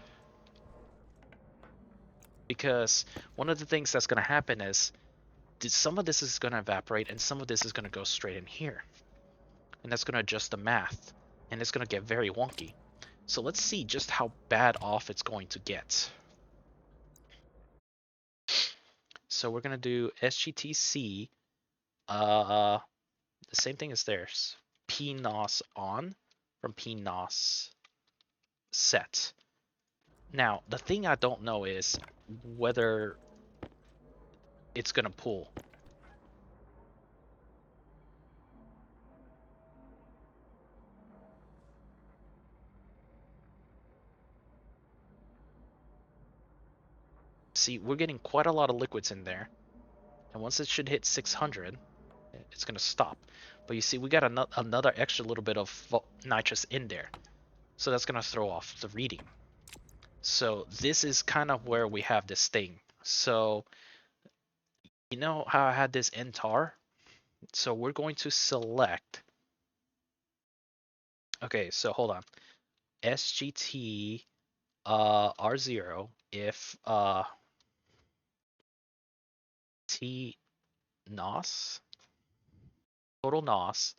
S1: Because one of the things that's going to happen is some of this is going to evaporate and some of this is going to go straight in here. And that's going to adjust the math. And it's going to get very wonky. So let's see just how bad off it's going to get. So we're going to do SGTC. The same thing as theirs. PNOS on from PNOS set. Now, the thing I don't know is whether it's going to pull. See, we're getting quite a lot of liquids in there. And once it should hit 600, it's going to stop. But you see, we got another extra little bit of nitrous in there. So that's going to throw off the reading. So this is kind of where we have this thing. So you know how I had this ntar? So we're going to select. Okay, so hold on. SGT R0 if T nos total nos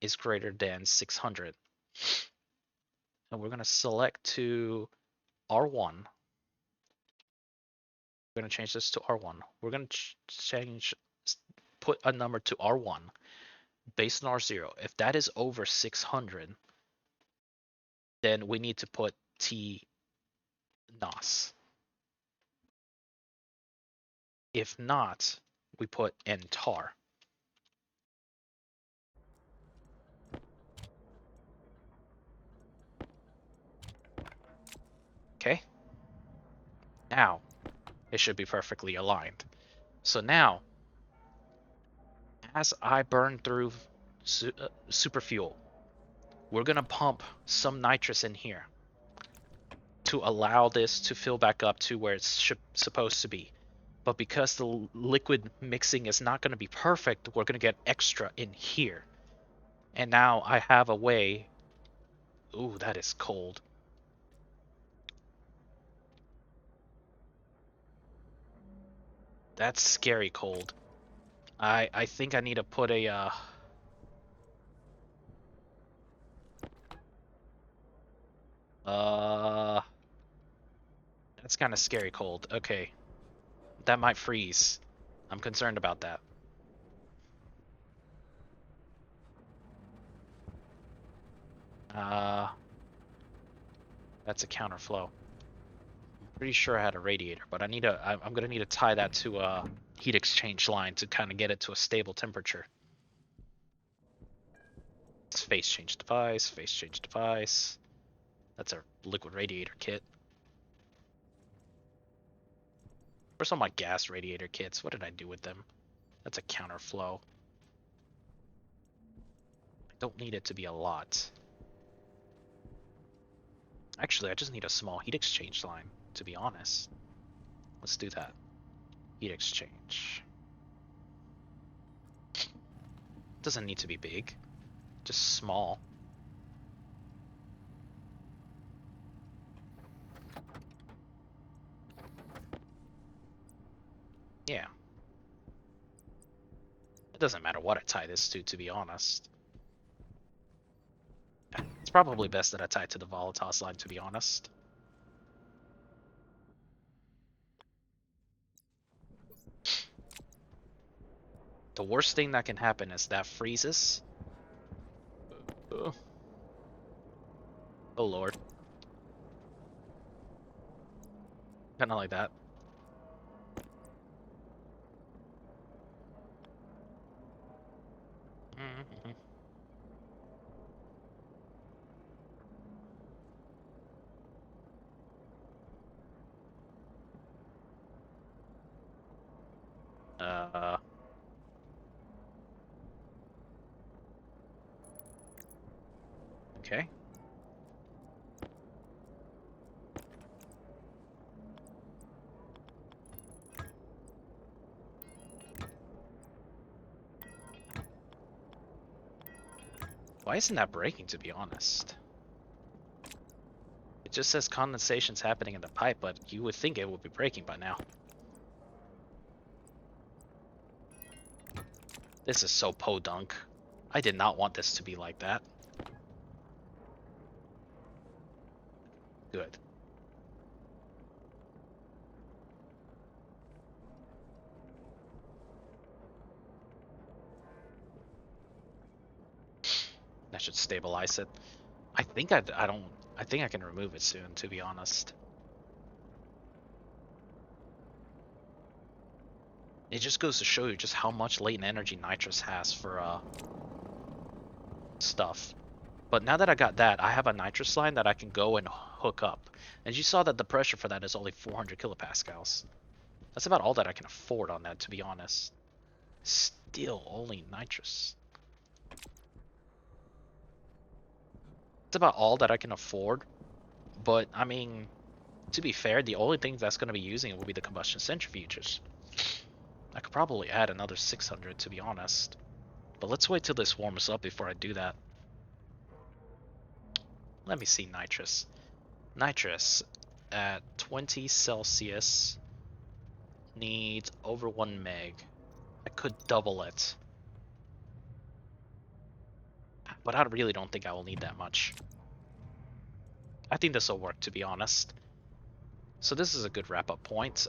S1: is greater than 600. And we're going to select to R1. We're going to change this to R1. We're going to put a number to R1 based on R0. If that is over 600, then we need to put T nos. If not, we put ntar. Okay? Now, it should be perfectly aligned. So now, as I burn through super fuel, we're going to pump some nitrous in here. to allow this to fill back up to where it's supposed to be. But because the liquid mixing is not going to be perfect, we're going to get extra in here. And now I have a way. Ooh, that is cold. That's scary cold. I think I need to put a that's kind of scary cold. Okay. That might freeze. I'm concerned about that. Uh that's a counterflow. Pretty sure I had a radiator, but I'm gonna need to tie that to a heat exchange line to kind of get it to a stable temperature. It's phase change device, phase change device. That's our liquid radiator kit. Where's all my gas radiator kits? What did I do with them? That's a counterflow. I don't need it to be a lot. Actually, I just need a small heat exchange line, to be honest. Let's do that. Heat exchange. Doesn't need to be big, just small. Yeah. It doesn't matter what I tie this to be honest. It's probably best that I tie it to the volatiles line, to be honest. The worst thing that can happen is that freezes. Oh, oh lord. Kinda like that. Mm-hmm. Uh, okay. Why isn't that breaking, to be honest? It just says condensation's happening in the pipe, but you would think it would be breaking by now. This is so podunk. I did not want this to be like that. Good. That should stabilize it. I think I don't. I think I can remove it soon, to be honest. It just goes to show you just how much latent energy nitrous has for stuff. But now that I got that, I have a nitrous line that I can go and hook up. And you saw that the pressure for that is only 400 kilopascals. That's about all that I can afford on that, to be honest. Still only nitrous. It's about all that I can afford. But, I mean, to be fair, the only thing that's going to be using it will be the combustion centrifuges. I could probably add another 600, to be honest. But let's wait till this warms up before I do that. Let me see nitrous. Nitrous at 20 Celsius needs over 1 meg. I could double it. But I really don't think I will need that much. I think this will work, to be honest. So this is a good wrap-up point.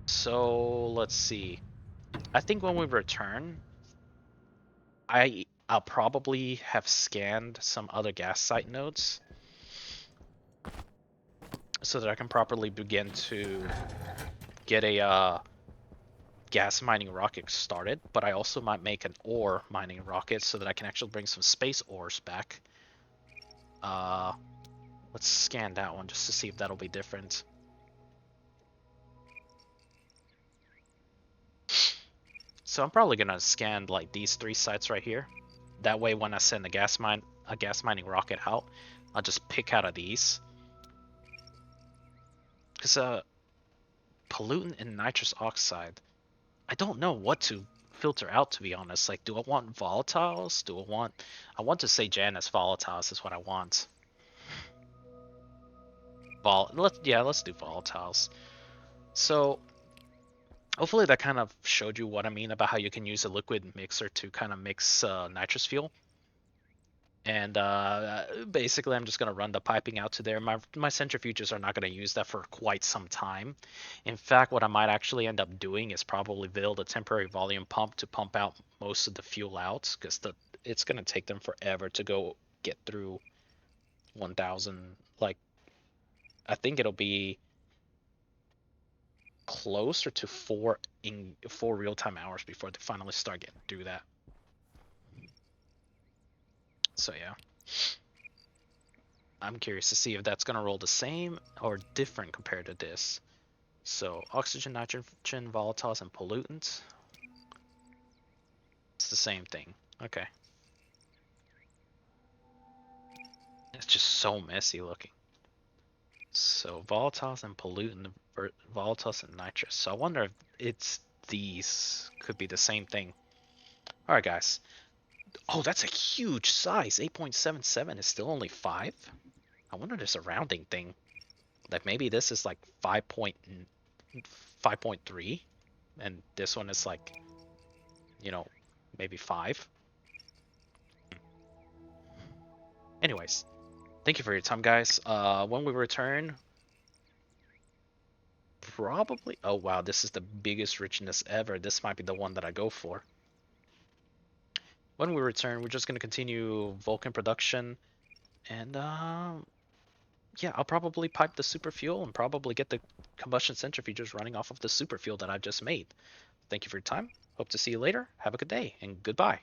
S1: So let's see. I think when we return, I'll probably have scanned some other gas site nodes so that I can properly begin to get a gas mining rocket started, but I also might make an ore mining rocket so that I can actually bring some space ores back. Let's scan that one just to see if that'll be different. So I'm probably gonna scan like these 3 sites right here. That way when I send a gas mining rocket out, I'll just pick out of these. Because pollutant and nitrous oxide, I don't know what to filter out, to be honest. Like, do I want volatiles? I want to say Janus volatiles is what I want. Let's do volatiles. So hopefully that kind of showed you what I mean about how you can use a liquid mixer to kind of mix nitrous fuel. And basically, I'm just going to run the piping out to there. My centrifuges are not going to use that for quite some time. In fact, what I might actually end up doing is probably build a temporary volume pump to pump out most of the fuel out, because it's going to take them forever to go get through 1,000. Like, I think it'll be closer to four real-time hours before they finally start getting through that. So yeah. I'm curious to see if that's going to roll the same or different compared to this. So oxygen, nitrogen, volatiles, and pollutants. It's the same thing. Okay. It's just so messy looking. So volatiles and pollutant, volatiles and nitrous. So I wonder if these could be the same thing. All right, guys. Oh, that's a huge size. 8.77 is still only 5. I wonder if there's a rounding thing. Like maybe this is like 5.3, and this one is like, maybe 5. Anyways, thank you for your time, guys. When we return, probably... Oh, wow, this is the biggest richness ever. This might be the one that I go for. When we return, we're just going to continue Vulcan production, and yeah, I'll probably pipe the super fuel and probably get the combustion centrifuges running off of the super fuel that I just made. Thank you for your time. Hope to see you later. Have a good day, and goodbye.